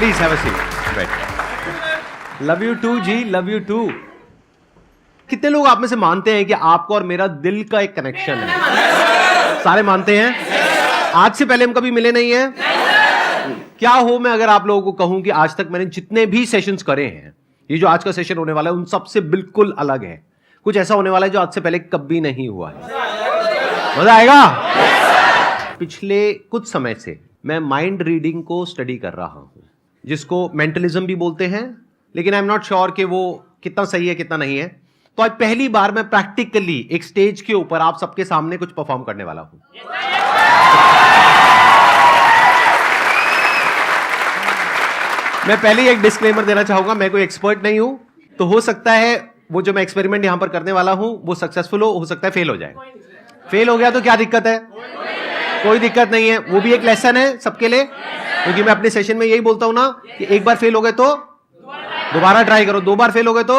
Please have a seat, बैठ। Love you too ji, love you too. कितने लोग आप में से मानते हैं कि आपको और मेरा दिल का एक कनेक्शन है? सारे मानते हैं? आज से पहले हम कभी मिले नहीं है? क्या हो मैं अगर आप लोगों को कहूं कि आज तक मैंने जितने भी सेशंस करे हैं, ये जो आज का सेशन होने वाला है उन सबसे बिल्कुल अलग है। कुछ ऐसा होने वाला है जो आज से पहले कभी नहीं हुआ है। मजा आएगा। पिछले कुछ समय से मैं माइंड रीडिंग को स्टडी कर रहा हूं, जिसको मेंटलिज्म भी बोलते हैं, लेकिन आई एम नॉट श्योर कि वो कितना सही है कितना नहीं है। तो आज पहली बार मैं प्रैक्टिकली एक स्टेज के ऊपर आप सबके सामने कुछ परफॉर्म करने वाला हूं। मैं पहले ही एक डिस्क्लेमर देना चाहूंगा, मैं कोई एक्सपर्ट नहीं हूं, तो हो सकता है वो जो मैं एक्सपेरिमेंट यहां पर करने वाला हूं वो सक्सेसफुल हो सकता है फेल हो जाए। फेल हो गया तो क्या दिक्कत है? कोई दिक्कत नहीं है, वो भी एक लेसन है सबके लिए, क्योंकि मैं अपने सेशन में यही बोलता हूं ना कि एक बार फेल हो गए तो दोबारा ट्राई करो, दो बार फेल हो गए तो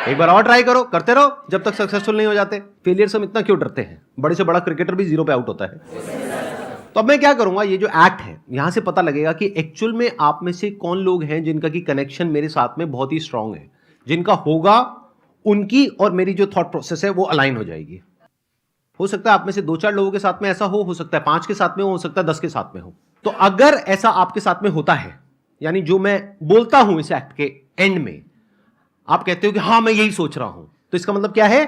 एक बार और ट्राई करो, करते रहो जब तक सक्सेसफुल नहीं हो जाते। फेलियर से हम इतना क्यों डरते हैं? बड़े से बड़ा क्रिकेटर भी 0 पे आउट होता है। तो अब मैं क्या करूंगा, ये जो एक्ट है यहां से पता लगेगा कि एक्चुअल में आप में से कौन लोग हैं जिनका की कनेक्शन मेरे साथ में बहुत ही स्ट्रांग है, जिनका होगा उनकी और मेरी जो थॉट प्रोसेस है वो अलाइन हो जाएगी। हो सकता है आप में से 2-4 लोगों के साथ में ऐसा हो सकता है 5 के साथ में हो सकता है 10 के साथ में हो। तो अगर ऐसा आपके साथ में होता है, यानी जो मैं बोलता हूं इस एक्ट के एंड में आप कहते हो कि हां मैं यही सोच रहा हूं, तो इसका मतलब क्या है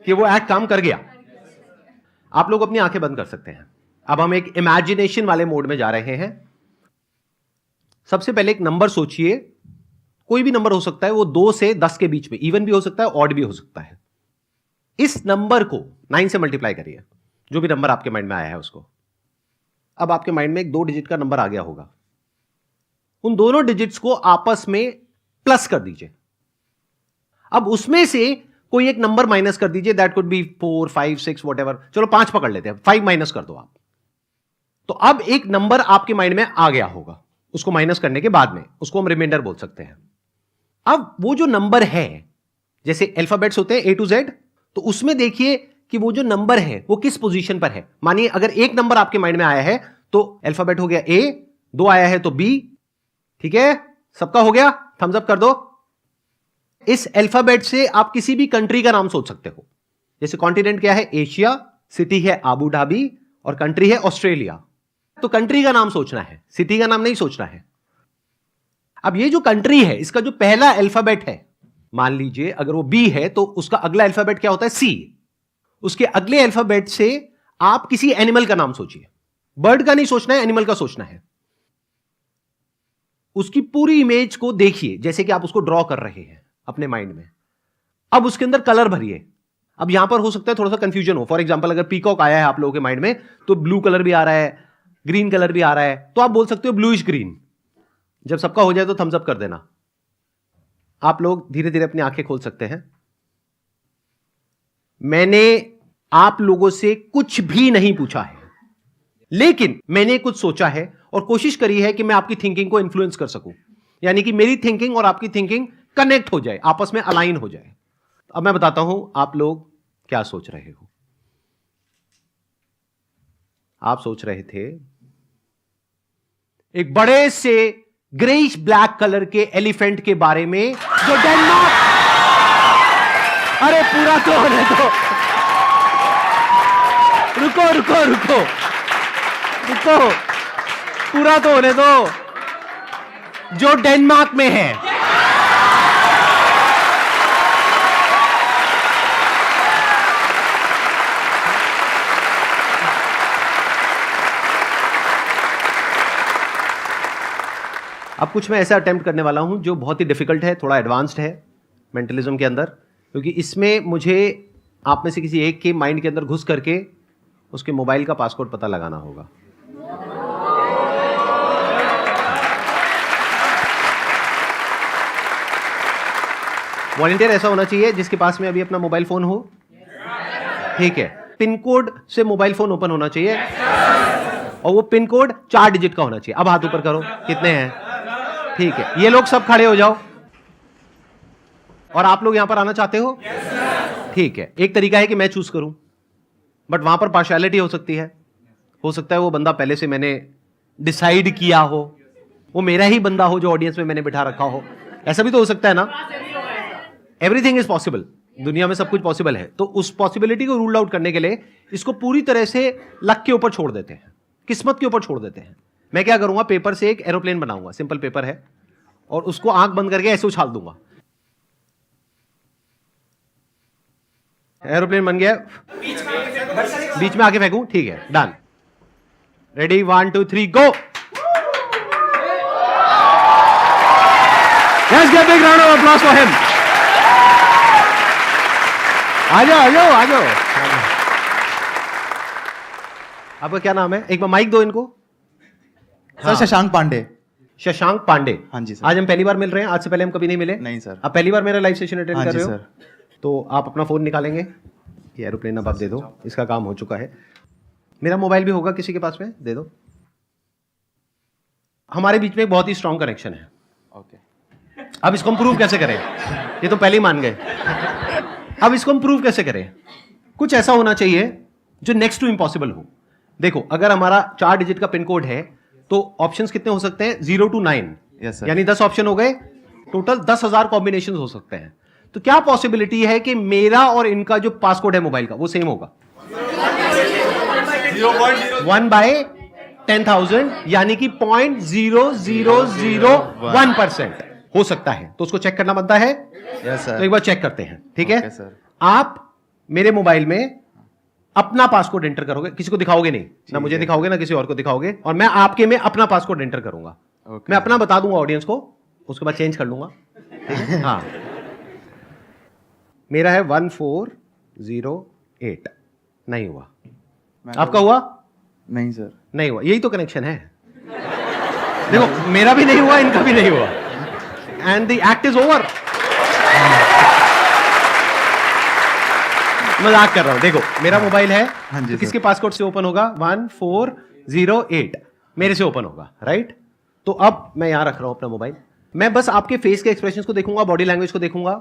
कि वो एक्ट काम कर गया। आप लोग अपनी आंखें बंद कर सकते हैं। अब हम एक इमेजिनेशन वाले मोड में जा रहे हैं। सबसे पहले एक नंबर सोचिए, कोई भी नंबर हो सकता है, वो 2 से 10 के बीच में, इवन भी हो सकता है ऑड भी हो सकता है। इस नंबर को 9 से मल्टीप्लाई करिए, जो भी नंबर आपके माइंड में आया है उसको। अब आपके माइंड में एक 2 डिजिट का नंबर आ गया होगा, उन दोनों डिजिट्स को आपस में प्लस कर दीजिए। अब उसमें से कोई एक नंबर माइनस कर दीजिए, दैट कुड बी 4, 5, 6 व्हाटएवर, चलो 5 पकड़ लेते हैं, 5 माइनस कर दो आप। तो अब एक नंबर आपके माइंड में आ गया होगा, उसको माइनस करने के बाद में उसको हम रिमाइंडर बोल सकते हैं। अब वो जो नंबर है, जैसे अल्फाबेट्स होते हैं A to Z, तो उसमें देखिए कि वो जो नंबर है वो किस पोजीशन पर है। मानिए अगर एक नंबर आपके माइंड में आया है तो अल्फाबेट हो गया A, 2 आया है तो B, ठीक है, सबका हो गया, थम्स अप कर दो। इस अल्फाबेट से आप किसी भी कंट्री का नाम सोच सकते हो। जैसे कॉन्टिनेंट क्या है? एशिया, सिटी है आबू धाबी और कंट्री है ऑस्ट्रेलिया। तो कंट्री का नाम सोचना है, सिटी का नाम नहीं सोचना है। अब ये जो कंट्री है इसका जो पहला अल्फाबेट है, मान लीजिए अगर वो बी है तो उसका अगला अल्फाबेट क्या होता है? सी। उसके अगले अल्फाबेट से आप किसी एनिमल का नाम सोचिए। बर्ड का नहीं सोचना है, एनिमल का सोचना है। उसकी पूरी इमेज को देखिए जैसे कि आप उसको ड्रॉ कर रहे हैं अपने माइंड में। अब उसके अंदर कलर भरिए। अब यहां पर हो सकता है थोड़ा सा कंफ्यूजन हो। फॉर एग्जांपल अगर पीकॉक आया है आप लोगों के माइंड में तो ब्लू कलर भी आ रहा है, ग्रीन कलर भी आ रहा है, तो आप बोल सकते हो ब्लूइश ग्रीन। जब सबका हो जाए तो थम्स अप कर देना। आप लोग धीरे धीरे अपनी आंखें खोल सकते हैं। मैंने आप लोगों से कुछ भी नहीं पूछा है, लेकिन मैंने कुछ सोचा है और कोशिश करी है कि मैं आपकी थिंकिंग को इन्फ्लुएंस कर सकूं, यानी कि मेरी थिंकिंग और आपकी थिंकिंग कनेक्ट हो जाए, आपस में अलाइन हो जाए। अब मैं बताता हूं आप लोग क्या सोच रहे हो। आप सोच रहे थे एक बड़े से ग्रेइश ब्लैक कलर के एलिफेंट के बारे में जो डेनमार्क, अरे पूरा तो होने दो, रुको रुको रुको रुको, पूरा तो होने दो, जो डेनमार्क में है। अब कुछ मैं ऐसा अटेम्प्ट करने वाला हूं जो बहुत ही डिफिकल्ट है, थोड़ा एडवांस्ड है मेंटलिज्म के अंदर, क्योंकि इसमें मुझे आप में से किसी एक के माइंड के अंदर घुस करके उसके मोबाइल का पासवर्ड पता लगाना होगा। वॉलंटियर ऐसा होना चाहिए जिसके पास में अभी अपना मोबाइल फोन हो, ठीक है। पिन कोड से मोबाइल फोन ओपन होना चाहिए और वो पिन कोड 4 डिजिट का होना चाहिए। अब हाथ ऊपर करो, कितने हैं? ठीक है, ये लोग सब खड़े हो जाओ। और आप लोग यहां पर आना चाहते हो? ठीक है, एक तरीका है कि मैं चूज करूं, बट वहां पर पार्शियलिटी हो सकती है। हो सकता है वो बंदा पहले से मैंने डिसाइड किया हो वो मेरा ही बंदा हो जो ऑडियंस में मैंने बिठा रखा हो, ऐसा भी तो हो सकता है ना। एवरीथिंग इज पॉसिबल, दुनिया में सब कुछ पॉसिबल है। तो उस पॉसिबिलिटी को रूल आउट करने के लिए इसको पूरी तरह से लक के ऊपर छोड़ देते हैं, किस्मत के ऊपर छोड़ देते हैं। मैं क्या करूंगा, पेपर से एक एरोप्लेन बनाऊंगा, सिंपल पेपर है, और उसको आंख बंद करके ऐसे उछाल दूंगा, एरोप्लेन बन गया, बीच में आके फेंकूं, ठीक है, done. Ready, 1 2 3 go. Let's give a big round of applause for him. आ जाओ आ जाओ आ जाओ। आपका क्या नाम है? एक बार माइक दो इनको। सर शशांक पांडे। शशांक पांडे। हाँ जी सर। आज हम पहली बार मिल रहे हैं, आज से पहले हम कभी नहीं मिले। नहीं सर। आप पहली बार मेरा लाइव सेशन अटेंड हाँ कर जी रहे हो सर। तो आप अपना फोन निकालेंगे, ये एरोप्लेन अब आप दे दो, इसका काम हो चुका है। मेरा मोबाइल भी होगा किसी के पास में, दे दो। हमारे बीच में एक बहुत ही स्ट्रॉन्ग कनेक्शन है। ओके। अब इसको हम प्रूव कैसे करें? ये तो पहले ही मान गए। अब इसको हम प्रूव कैसे करें? कुछ ऐसा होना चाहिए जो नेक्स्ट टू इम्पॉसिबल हो। देखो, अगर हमारा 4 डिजिट का पिन कोड है तो ऑप्शंस कितने हो सकते हैं? 0 to 9, यानी 10 ऑप्शन हो गए, टोटल 10,000 कॉम्बिनेशन हो सकते हैं। तो क्या पॉसिबिलिटी है कि मेरा और इनका जो पासकोड है मोबाइल का वो सेम होगा? 1/10,000, यानी कि 0.0001% हो सकता है। तो उसको चेक करना बनता है। Yes sir. तो एक बार चेक करते हैं, ठीक है? Okay sir. आप मेरे मोबाइल में अपना पासकोड एंटर करोगे, किसी को दिखाओगे नहीं, ना मुझे दिखाओगे ना किसी और को दिखाओगे, और मैं आपके में अपना पासकोड एंटर करूंगा। मैं अपना बता दूंगा ऑडियंस को, उसके बाद चेंज कर लूंगा, ठीक है? हाँ, मेरा है 1408। नहीं हुआ। आपका हुआ? नहीं सर। नहीं हुआ। यही तो कनेक्शन है। देखो, मेरा भी नहीं हुआ, इनका भी नहीं हुआ, and the act is over. मजाक कर रहा हूं। देखो, मेरा मोबाइल है, हाँ जी तो किसके पासकोड से ओपन होगा? 1408 मेरे से ओपन होगा, राइट? तो अब मैं यहां रख रहा हूं अपना मोबाइल, मैं बस आपके फेस के एक्सप्रेशंस को देखूंगा, बॉडी लैंग्वेज को देखूंगा।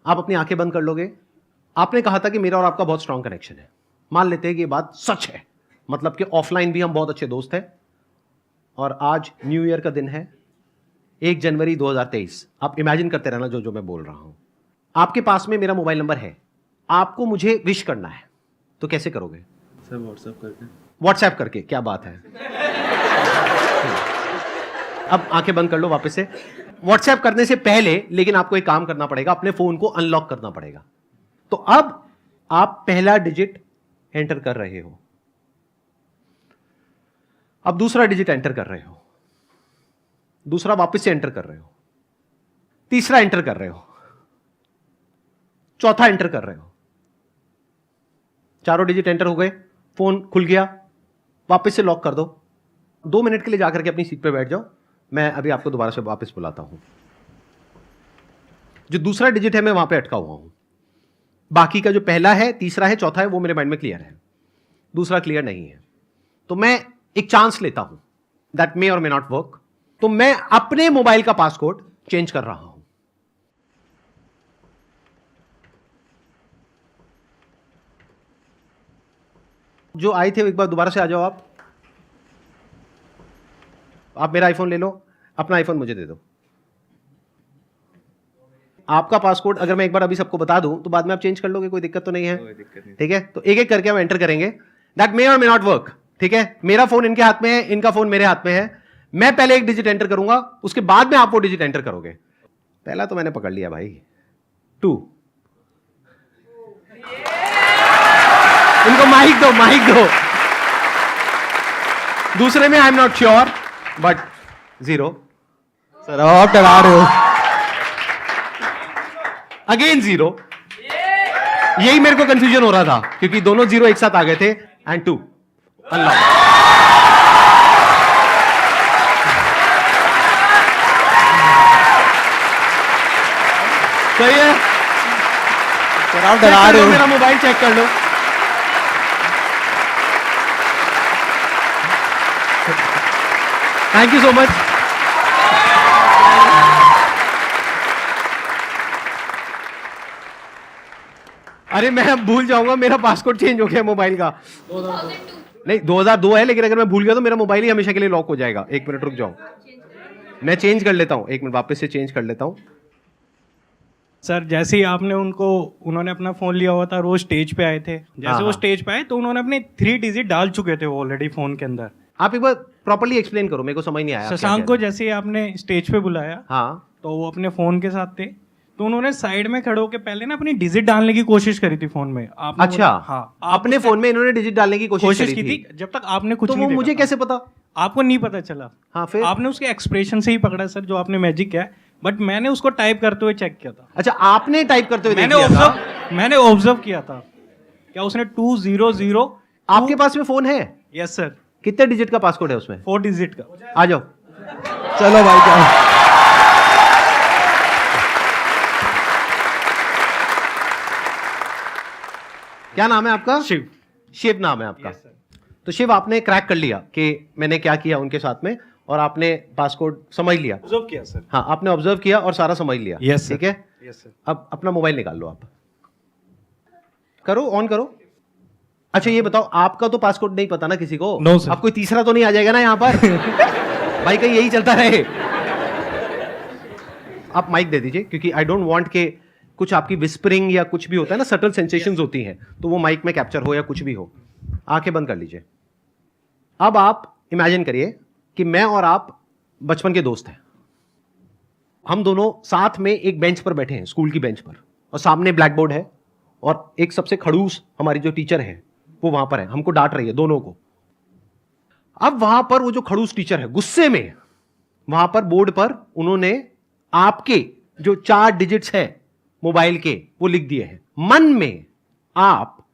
आप अपनी आंखें बंद कर लोगे। आपने कहा था कि मेरा और आपका बहुत स्ट्रांग कनेक्शन है। मान लेते हैं कि ये बात सच है, मतलब कि ऑफलाइन भी हम बहुत अच्छे दोस्त हैं, और आज न्यू ईयर का दिन है, 1 जनवरी 2023। आप इमेजिन करते रहना जो जो मैं बोल रहा हूं। आपके पास में मेरा मोबाइल नंबर है, आपको मुझे विश करना है, तो कैसे करोगे? सर व्हाट्सएप करके। व्हाट्सएप करके? क्या बात है। अब आंखें बंद कर लो वापस से। व्हाट्सएप करने से पहले लेकिन आपको एक काम करना पड़ेगा, अपने फोन को अनलॉक करना पड़ेगा। तो अब आप पहला डिजिट एंटर कर रहे हो, अब दूसरा डिजिट एंटर कर रहे हो, दूसरा वापस से एंटर कर रहे हो, तीसरा एंटर कर रहे हो, चौथा एंटर कर रहे हो। चारों डिजिट एंटर हो गए, फोन खुल गया, वापस से लॉक कर दो। 2 मिनट के लिए जाकर के अपनी सीट पे बैठ जाओ, मैं अभी आपको दोबारा से वापस बुलाता हूं। जो दूसरा डिजिट है मैं वहां पे अटका हुआ हूं, बाकी का जो पहला है, तीसरा है, चौथा है, वो मेरे माइंड में क्लियर है, दूसरा क्लियर नहीं है। तो मैं एक चांस लेता हूं, दैट मे और मे नॉट वर्क। तो मैं अपने मोबाइल का पासकोड चेंज कर रहा हूं। जो आए थे एक बार दोबारा से आ जाओ। आप मेरा आईफोन ले लो, अपना आईफोन मुझे दे दो। आपका पासकोड अगर मैं एक बार अभी सबको बता दूं तो बाद में आप चेंज कर लोगे, कोई दिक्कत तो नहीं है? ठीक है, तो एक एक करके हम एंटर करेंगे। दैट मे और मे नॉट वर्क, ठीक है? मेरा फोन इनके हाथ में है, इनका फोन मेरे हाथ में है। मैं पहले एक डिजिट एंटर करूंगा, उसके बाद में आप वो डिजिट एंटर करोगे। पहला तो मैंने पकड़ लिया भाई, 2। इनको माइक दो, माइक दो। दूसरे में I am not sure, but 0। Sir आप डरा रहे हो। अगेन 0। यही मेरे को कंफ्यूजन हो रहा था क्योंकि दोनों 0 एक साथ आ गए थे। And 2 unlock. सही है? सर आप डरा रहे हो। मेरा मोबाइल चेक कर लो। Thank you so much. अरे मैं अब भूल जाऊंगा, मेरा पासवर्ड चेंज हो गया मोबाइल का। 2002 नहीं, 2002 है, लेकिन अगर मैं भूल गया तो मेरा मोबाइल ही हमेशा के लिए लॉक हो जाएगा। 1 मिनट रुक जाओ। मैं चेंज कर लेता हूं, एक मिनट वापस से चेंज कर लेता हूं। सर जैसे ही उन्होंने अपना फोन लिया हुआ था और वो स्टेज पे आए थे, जैसे वो स्टेज पे आए तो उन्होंने अपने 3 डिजिट डाल चुके थे वो ऑलरेडी फोन के अंदर। आप एक बार प्रॉपर्ली एक्सप्लेन करो, मेरे को समझ नहीं आया। शशांक को जैसे ही आपने स्टेज पे बुलाया, हाँ, तो वो अपने फोन के साथ थे, तो उन्होंने साइड में खड़े होकर पहले ना अपनी डिजिट डालने की कोशिश करी थी फोन में। आपने अच्छा, हाँ, अपने फोन में इन्होंने डिजिट डालने की कोशिश की थी जब तक आपने कुछ तो नहीं वो मुझे देखा कैसे पता? था। आपको नहीं पता चला। हाँ, फिर आपने उसके एक्सप्रेशन से ही पकड़ा सर, जो आपने मैजिक किया, बट मैंने उसको टाइप करते हुए चेक किया था। अच्छा, आपने टाइप करते हुए मैंने ऑब्जर्व किया था क्या उसने 200। आपके पास में फोन है? Yes sir. कितने डिजिट का पासकोड है उसमें? 4 डिजिट का। आ जाओ, चलो भाई जाओ। क्या नाम है आपका? शिव। शिव नाम है आपका? तो शिव, आपने क्रैक कर लिया कि मैंने क्या किया उनके साथ में, और आपने पासकोड समझ लिया। ऑब्जर्व किया सर। हाँ, आपने ऑब्जर्व किया और सारा समझ लिया। यस ठीक है। Yes sir. अब अपना मोबाइल निकाल लो, आप करो, ऑन करो। अच्छा ये बताओ, आपका तो पासकोड नहीं पता ना किसी को? No sir. अब कोई तीसरा तो नहीं आ जाएगा ना यहाँ पर? भाई कहीं यही चलता रहे। आप माइक दे दीजिए, क्योंकि आई डोंट वांट के कुछ आपकी विस्परिंग या कुछ भी होता है ना, सटल सेंसेशंस होती हैं, तो वो माइक में कैप्चर हो या कुछ भी हो। आंखें बंद कर लीजिए। अब आप इमेजिन करिए कि मैं और आप बचपन के दोस्त हैं। हम दोनों साथ में एक बेंच पर बैठे हैं, स्कूल की बेंच पर, और सामने ब्लैक बोर्ड है, और एक सबसे खड़ूस हमारी जो टीचर है वो वहां पर है, हमको डांट रही है दोनों को। अब वहां पर वो जो खड़ूस टीचर है गुस्से में, वहां पर बोर्ड पर उन्होंने आपके जो 4 डिजिट्स है मोबाइल के वो लिख दिए हैं। मन में आप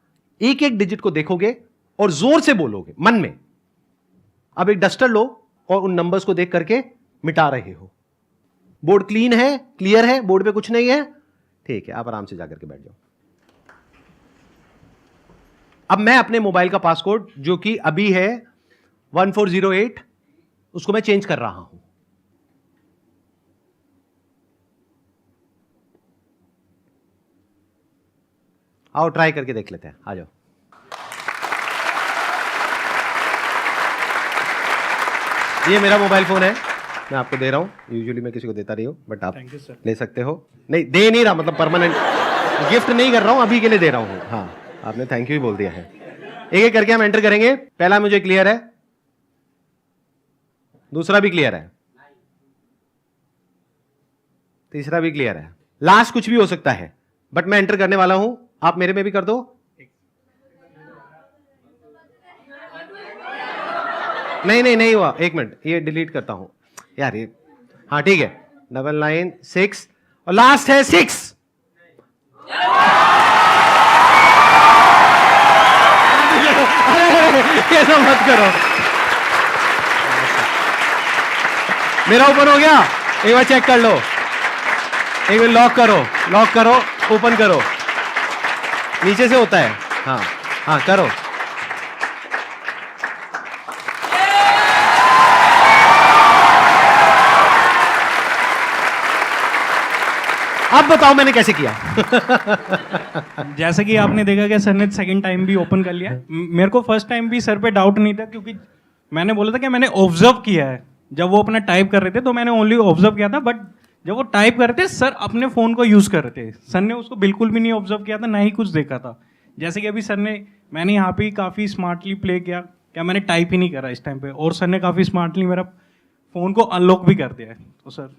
एक एक डिजिट को देखोगे और जोर से बोलोगे मन में। अब एक डस्टर लो और उन नंबर्स को देख करके मिटा रहे हो। बोर्ड क्लीन है, क्लियर है, बोर्ड पे कुछ नहीं है, ठीक है, आप आराम से जाकर के बैठ जाओ। अब मैं अपने मोबाइल का पासकोड जो कि अभी है 1408, उसको मैं चेंज कर रहा हूं। आओ ट्राई करके देख लेते हैं, आ जाओ। ये मेरा मोबाइल फोन है, मैं आपको दे रहा हूं। यूजुअली मैं किसी को देता नहीं हूं, बट आप ले सकते हो। नहीं दे नहीं रहा, मतलब परमानेंट गिफ्ट नहीं कर रहा हूं, अभी के लिए दे रहा हूं। हाँ, आपने थैंक यू ही बोल दिया है। एक एक करके हम एंटर करेंगे। पहला मुझे क्लियर है, दूसरा भी क्लियर है, तीसरा भी क्लियर है, लास्ट कुछ भी हो सकता है, बट मैं एंटर करने वाला हूं। आप मेरे में भी कर दो। नहीं हुआ, एक मिनट, ये डिलीट करता हूं यार ये। हाँ ठीक है, 996 और लास्ट है 6। ऐसा मत करो, मेरा ओपन हो गया। एक बार चेक कर लो, एक बार लॉक करो, ओपन करो, नीचे से होता है। हाँ करो। अब बताओ मैंने कैसे किया? जैसे कि आपने देखा कि सर ने सेकंड टाइम भी ओपन कर लिया। मेरे को फर्स्ट टाइम भी सर पे डाउट नहीं था, क्योंकि मैंने बोला था कि मैंने ऑब्जर्व किया है। जब वो अपना टाइप कर रहे थे तो मैंने ओनली ऑब्जर्व किया था, बट जब वो टाइप कर रहे थे सर अपने फोन को यूज कर रहे थे। सर ने उसको बिल्कुल भी नहीं ऑब्जर्व किया था, ना ही कुछ देखा था। जैसे कि अभी मैंने यहाँ पे काफी स्मार्टली प्ले किया, क्या मैंने टाइप ही नहीं करा इस टाइम पे, और सर ने काफी स्मार्टली मेरा फोन को अनलॉक भी कर दिया है। तो सर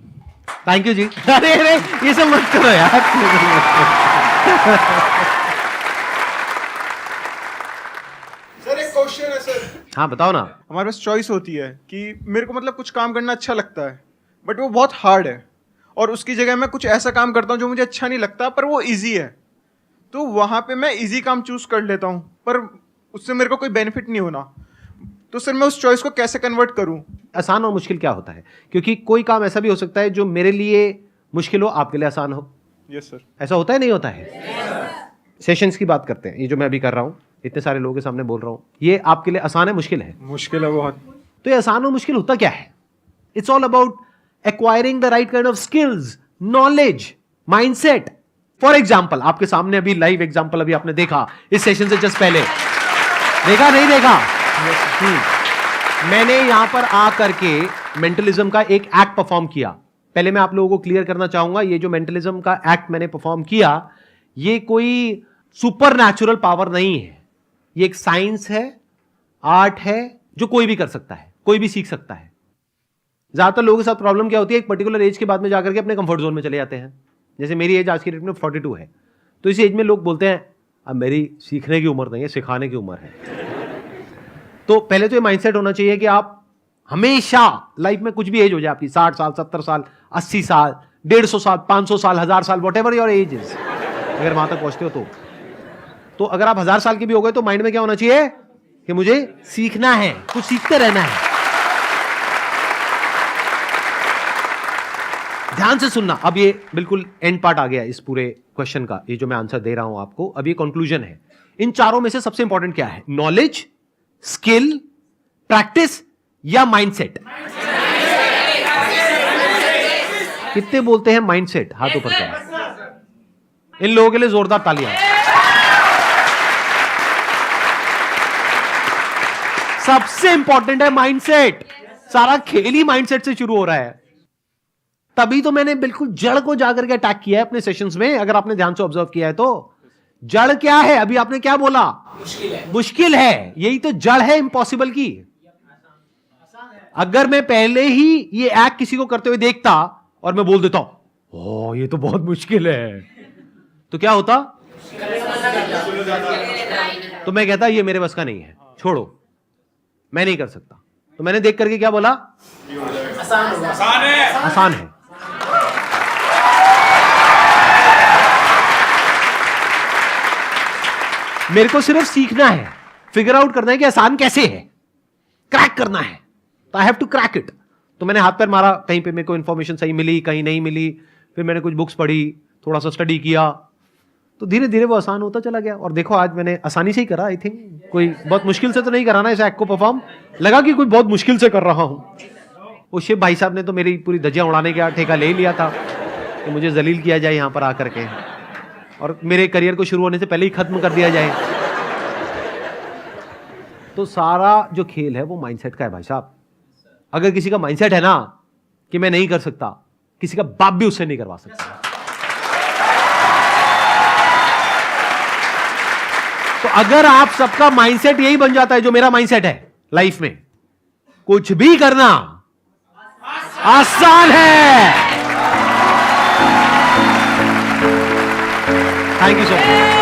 थैंक यू जी। अरे ये सब मत करो यार। सर एक क्वेश्चन है सर। हाँ बताओ ना। हमारे पास चॉइस होती है कि मेरे को मतलब कुछ काम करना अच्छा लगता है, बट वो बहुत हार्ड है, और उसकी जगह मैं कुछ ऐसा काम करता हूँ जो मुझे अच्छा नहीं लगता पर वो इजी है। तो वहाँ पे मैं इजी काम चूज कर लेता हूँ, पर उससे मेरे को कोई बेनिफिट नहीं होना। तो सर मैं उस चॉइस को कैसे कन्वर्ट करूँ? आसान और मुश्किल क्या होता है? क्योंकि कोई काम ऐसा भी हो सकता है जो मेरे लिए मुश्किल हो, आपके लिए आसान हो। Yes sir. ऐसा होता है, नहीं होता है? सेशंस की बात करते हैं, ये जो मैं अभी कर रहा हूँ, इतने सारे लोगों के सामने बोल रहा हूँ, ये आपके लिए आसान है, मुश्किल है? मुश्किल है बहुत। तो ये आसान और मुश्किल होता क्या है? It's all about acquiring the right kind of skills, knowledge, mindset. For example, आपके सामने अभी लाइव एग्जाम्पल अभी आपने देखा इस सेशन से जस्ट पहले, देखा नहीं देखा? मैंने यहां पर आकर के मेंटलिज्म का एक एक्ट परफॉर्म किया। पहले मैं आप लोगों को क्लियर करना चाहूंगा, ये जो मेंटलिज्म का एक्ट मैंने परफॉर्म किया, ये कोई सुपर नेचुरल पावर नहीं है। ये एक साइंस है, आर्ट है, जो कोई भी कर सकता है, कोई भी सीख सकता है। ज्यादातर लोगों के साथ प्रॉब्लम क्या होती है, एक पर्टिकुलर एज के बाद में जाकर के अपने कंफर्ट जोन में चले जाते हैं। जैसे मेरी एज आज की डेट में 42 है, तो इस एज में लोग बोलते हैं अब मेरी सीखने की उम्र नहीं है, सिखाने की उम्र है। तो पहले तो ये माइंडसेट होना चाहिए कि आप हमेशा लाइफ में कुछ भी एज हो जाए आपकी, 60 साल, 70 साल, 80 साल, 150 साल, 500 साल, 1000 साल, what ever your age is, अगर वहां तक पहुंचते हो तो अगर आप 1000 साल के भी हो गए तो माइंड में क्या होना चाहिए कि मुझे सीखना है, कुछ सीखते रहना है। ध्यान से सुनना। अब ये बिल्कुल एंड पार्ट आ गया इस पूरे क्वेश्चन का, ये जो मैं आंसर दे रहा हूं आपको, अब ये कंक्लूजन है। इन चारों में से सबसे इंपॉर्टेंट क्या है? नॉलेज, स्किल, प्रैक्टिस या माइंडसेट? कितने बोलते हैं माइंडसेट? हाथ ऊपर करें। इन लोगों के लिए जोरदार तालियां। सबसे इंपॉर्टेंट है माइंडसेट। सारा खेल ही माइंडसेट से शुरू हो रहा है। तभी तो मैंने बिल्कुल जड़ को जाकर के अटैक किया है अपने सेशंस में। अगर आपने ध्यान से ऑब्जर्व किया है तो जड़ क्या है? अभी आपने क्या बोला? मुश्किल है। यही तो जड़ है इम्पॉसिबल की। अगर मैं पहले ही ये एक्ट किसी को करते हुए देखता और मैं बोल देता हूं ओ ये तो बहुत मुश्किल है, तो क्या होता? तो मैं कहता ये मेरे बस का नहीं है, छोड़ो, मैं नहीं कर सकता। तो मैंने देख करके क्या बोला? आसान है। मेरे को सिर्फ सीखना है, फिगर आउट करना है कि आसान कैसे है, क्रैक करना है। तो I have to crack it. तो मैंने हाथ पैर मारा, कहीं पे मेरे को इंफॉर्मेशन सही मिली, कहीं नहीं मिली, फिर मैंने कुछ बुक्स पढ़ी, थोड़ा सा स्टडी किया, तो धीरे धीरे वो आसान होता चला गया। और देखो आज मैंने आसानी से ही करा। आई थिंक कोई बहुत मुश्किल से तो नहीं करा ना इस एक्ट को परफॉर्म। लगा कि कोई बहुत मुश्किल से कर रहा हूं। वो शिव भाई साहब ने तो मेरी पूरी धज्जियां उड़ाने का ठेका ले लिया था कि मुझे जलील किया जाए यहां पर आकर के, और मेरे करियर को शुरू होने से पहले ही खत्म कर दिया जाए। तो सारा जो खेल है वो माइंडसेट का है भाई साहब। अगर किसी का माइंडसेट है ना कि मैं नहीं कर सकता, किसी का बाप भी उससे नहीं करवा सकता। तो अगर आप सबका माइंडसेट यही बन जाता है जो मेरा माइंडसेट है लाइफ में, कुछ भी करना आसान है। Thank you so much.